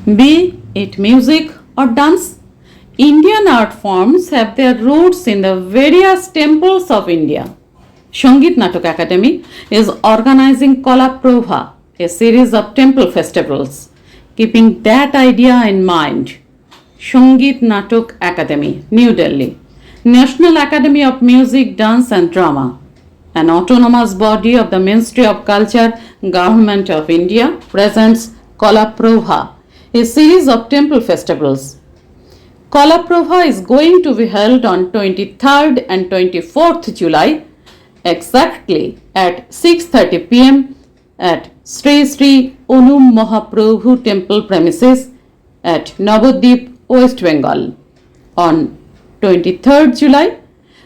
Be it music or dance, Indian art forms have their roots in the various temples of India. Sangeet Natak Academy is organizing Kalaprabha, a series of temple festivals. Keeping that idea in mind, Sangeet Natak Academy, New Delhi, National Academy of Music, Dance and Drama, an autonomous body of the Ministry of Culture, Government of India, presents Kalaprabha, a series of temple festivals. Kalaprabha is going to be held on 23rd and 24th July, exactly at 6:30 p.m. at Sri Sri Onum Mahaprabhu Temple premises at Navadip, West Bengal. On 23rd July,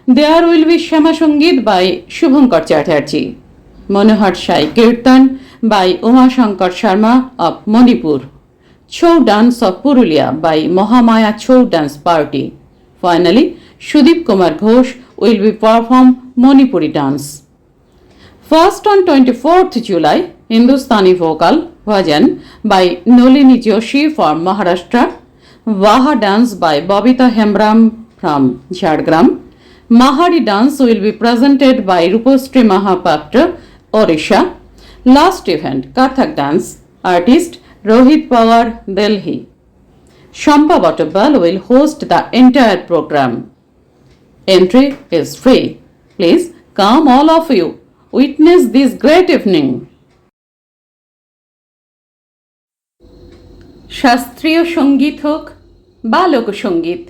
there will be Shama Sangeet by Shubhankar Chatterjee, Manohar Shai Kirtan by Uma Shankar Sharma of Manipur, Chhau Dance of Purulia by Mahamaya Chhau Dance Party. Finally, Sudip Kumar Ghosh will be perform Manipuri dance. First on 24th July, Hindustani vocal Bhajan by Nolini Joshi from Maharashtra, Vaha dance by Babita Hembram from Jhargram, Mahari dance will be presented by Rupasri Mahapatra, Odisha. Last event, Kathak dance, artist Rohit Pawar, Delhi. Shampa Butterball will host the entire program. Entry is free. Please come all of you. Witness this great evening. শাস্ত্রীয় সঙ্গীত হোক বা লোকসঙ্গীত,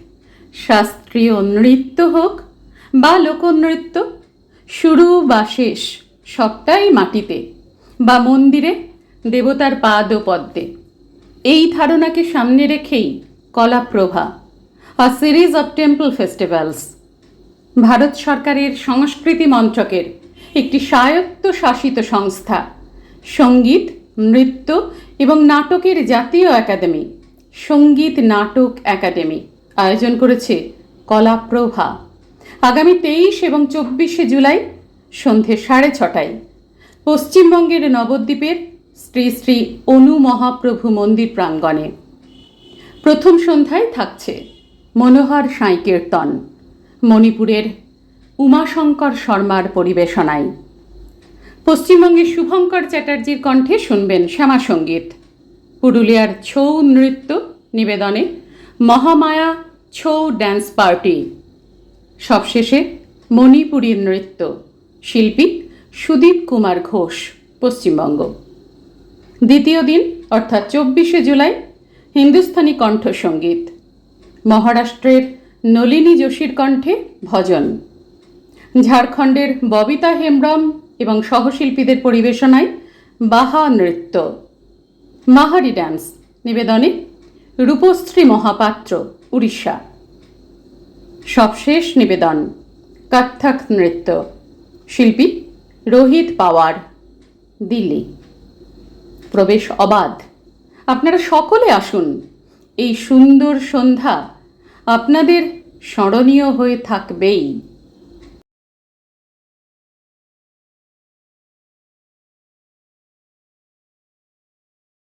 শাস্ত্রীয় নৃত্য হোক বা লোকনৃত্য, শুরু বা শেষ সবটাই মাটিতে বা মন্দিরে দেবতার পাদ ও পদ্মে। এই ধারণাকে সামনে রেখেই Kalaprabha, a series of temple festivals, Bharat সরকারের সংস্কৃতি মন্ত্রকের একটি স্বায়ত্তশাসিত সংস্থা, সঙ্গীত, নৃত্য এবং নাটকের জাতীয় একাডেমি, সঙ্গীত নাটক একাডেমি আয়োজন করেছে কলাপ্রভা। আগামী 23 এবং 24শে জুলাই সন্ধে 6:30টায় পশ্চিমবঙ্গের নবদ্বীপের শ্রী শ্রী অনু মহাপ্রভু মন্দির প্রাঙ্গণে। প্রথম সন্ধ্যায় থাকছে মনোহর সাঁই কীর্তন, মণিপুরের উমাশঙ্কর শর্মার পরিবেশনায়। পশ্চিমবঙ্গের শুভঙ্কর চ্যাটার্জির কণ্ঠে শুনবেন শ্যামা সঙ্গীত। পুরুলিয়ার ছৌ নৃত্য নিবেদনে মহামায়া ছৌ ড্যান্স পার্টি। সবশেষে মণিপুরী নৃত্য, শিল্পী সুদীপ কুমার ঘোষ, পশ্চিমবঙ্গ। দ্বিতীয় দিন অর্থাৎ 24শে জুলাই হিন্দুস্থানি কণ্ঠসঙ্গীত, মহারাষ্ট্রের নলিনী যোশীর কণ্ঠে ভজন, ঝাড়খণ্ডের ববিতা হেমব্রম এবং সহশিল্পীদের পরিবেশনায় বাহা নৃত্য, মাহারি ড্যান্স নিবেদনে রূপশ্রী মহাপাত্র, উড়িষ্যা। সবশেষ নিবেদন কত্থক নৃত্য, শিল্পী রোহিত পাওয়ার, দিল্লি। প্রবেশ অবাধ। আপনারা সকলে আসুন। এই সুন্দর সন্ধ্যা আপনাদের স্মরণীয় হয়ে থাকবেই।